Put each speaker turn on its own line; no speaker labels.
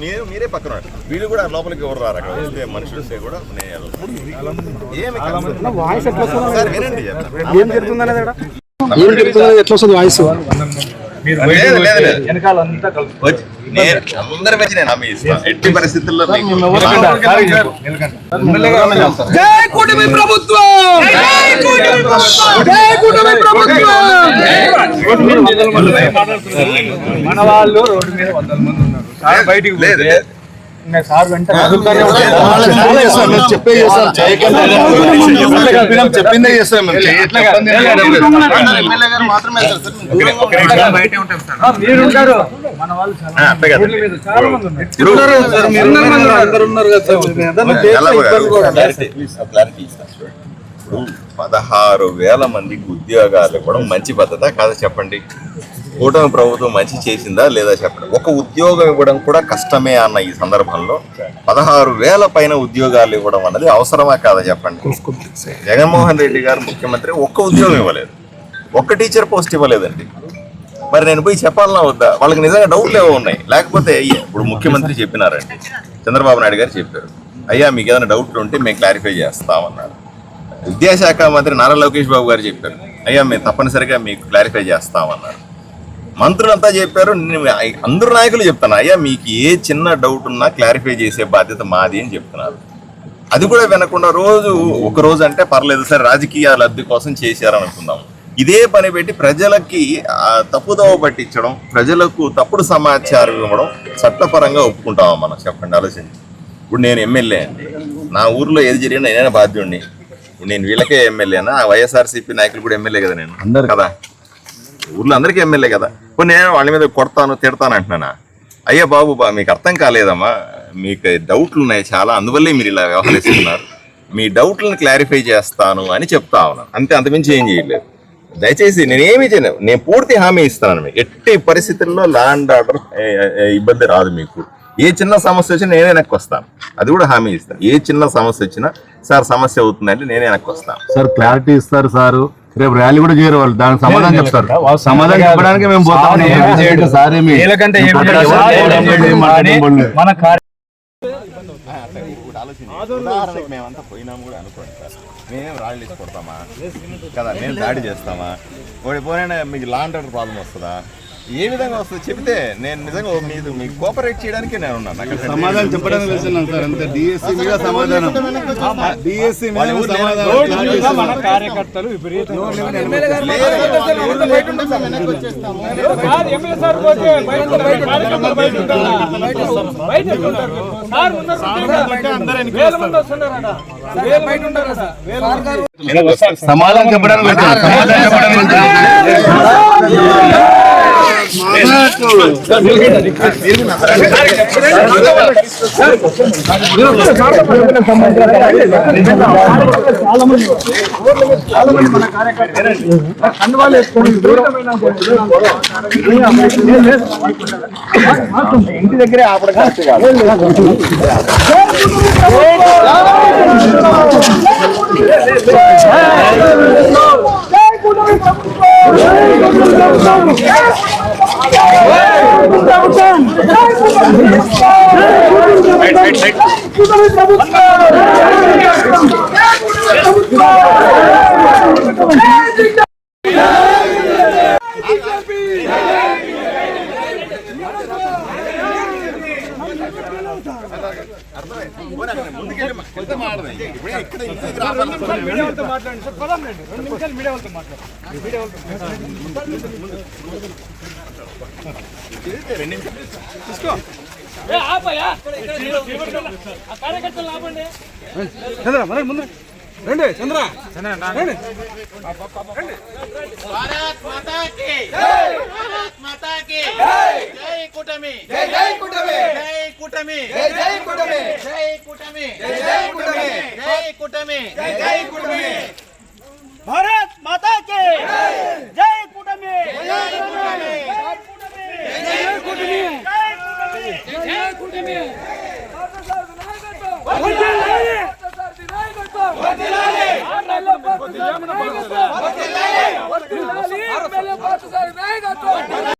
మీరే పక్కన వీళ్ళు కూడా లోపలికి ఎవరు రారు. అక్కడ వస్తే మనుషులు వస్తే కూడా వినండి
ఎట్లా వస్తుంది వాయిస్.
అందరి మధ్య నేను హామీ ఇస్తాను, ఎట్టి పరిస్థితుల్లో
మన వాళ్ళు రోడ్డు మీద 100 మంది ఉన్నారు, బయటికి లేదు
చెప్పిందే చేస్తాం. ఇప్పుడు 16,000 మందికి ఉద్యోగాలు ఇవ్వడం మంచి పద్ధత కాదా చెప్పండి? కూటమి ప్రభుత్వం మంచి చేసిందా లేదా చెప్పండి. ఒక ఉద్యోగం ఇవ్వడం కూడా కష్టమే అన్న ఈ సందర్భంలో 16,000 పైన ఉద్యోగాలు ఇవ్వడం అన్నది అవసరమా కాదా చెప్పండి? జగన్మోహన్ రెడ్డి గారు ముఖ్యమంత్రి ఒక్క ఉద్యోగం ఇవ్వలేదు, ఒక్క టీచర్ పోస్ట్ ఇవ్వలేదండి. మరి నేను పోయి చెప్పాలన్నా వద్దా? వాళ్ళకి నిజంగా డౌట్లు ఏవో ఉన్నాయి. లేకపోతే ఇప్పుడు ముఖ్యమంత్రి చెప్పినారండి, చంద్రబాబు నాయుడు గారు చెప్పారు, అయ్యా మీకు ఏదైనా డౌట్లు ఉంటే మేము క్లారిఫై చేస్తామన్నారు. విద్యాశాఖ మంత్రి నారా లోకేష్ బాబు గారు చెప్పారు, అయ్యా మేము తప్పనిసరిగా మీకు క్లారిఫై చేస్తామన్నారు. మంత్రులంతా చెప్పారు, అందరు నాయకులు చెప్తాను, అయ్యా మీకు ఏ చిన్న డౌట్ ఉన్నా క్లారిఫై చేసే బాధ్యత మాది అని చెప్తున్నారు. అది కూడా వినకుండా ఒక రోజు అంటే పర్లేదు సార్ రాజకీయ లబ్ధి కోసం చేశారనుకుందాం, ఇదే పని పెట్టి ప్రజలకి తప్పుదోవ పట్టించడం, ప్రజలకు తప్పుడు సమాచారం ఇవ్వడం చట్టపరంగా ఒప్పుకుంటామా మనం చెప్పండి? ఆలోచించి. ఇప్పుడు నేను ఎమ్మెల్యే అండి, నా ఊర్లో ఏది జరిగినా నేనే బాధ్యుడిని. ఇప్పుడు నేను వీళ్ళకే ఎమ్మెల్యేనా? వైఎస్ఆర్సీపీ నాయకులు కూడా ఎమ్మెల్యే కదా, నేను అందరు కదా, ఊర్లో అందరికీ ఎమ్మెల్యే కదా. ఇప్పుడు నేను వాళ్ళ మీద కొడతాను తిడతాను అంటున్నానా? అయ్యా బాబు మీకు అర్థం కాలేదమ్మా, మీకు డౌట్లు ఉన్నాయి చాలా, అందువల్లే మీరు ఇలా వ్యవహరిస్తున్నారు, మీ డౌట్లను క్లారిఫై చేస్తాను అని చెప్తా ఉన్నాను, అంతే, అంతమించి ఏం చేయలేదు. దయచేసి నేనేమీ చేయను, నేను పూర్తి హామీ ఇస్తాను, మీకు ఎట్టి పరిస్థితుల్లో లా అండ్ ఆర్డర్ ఇబ్బంది రాదు. మీకు ఏ చిన్న సమస్య వచ్చినా నేనే వెనక్కి వస్తాను, అది కూడా హామీ ఇస్తాను. ఏ చిన్న సమస్య వచ్చినా సార్ సమస్య అవుతుందంటే నేనే వెనక్కి వస్తాను.
సార్ క్లారిటీ ఇస్తారు సార్, రేపు ర్యాలీ కూడా చేయరు వాళ్ళు, దానికి సమాధానం చెప్తారు. సమాధానం చెప్పడానికి మేము పోతాం.
మేమంతా పోయినాము కూడా అనుకోండి సార్, మేమేం రాళ్ళు వేసి కొడతామా కదా, మేము దాడి చేస్తామా? పోయినా మీకు లా అండ్ ఆర్డర్ ప్రాబ్లం వస్తుందా? ఏ విధంగా వస్తుంది చెప్తే నేను నిజంగా మీకు కోఆపరేట్ చేయడానికి నేను ఉన్నాను. అక్కడ
సమాధానం చెప్పడానికి వెళ్తున్నాను సార్, అంతే. డిఎస్సీ మీద సమాధానం, డిఎస్సీ మీద
మన కార్యకర్తలు విపరీతంగా
సమాధానం చెప్పడానికి
ఇంటి దగ్గరే ఆపడం కరెక్ట్ కాదు.
చంద్ర
భారత్ మాతా కీ జై, భారత్ మాతా కీ జై, జై కూటమి, జై జై కూటమి, జై కూటమి, జై జై కూటమి, జై కూటమి, జై జై కూటమి, జై కూటమి, జై జై కూటమి, భారత్ మాతా కీ జై, జై కూటమి, జై కూటమి.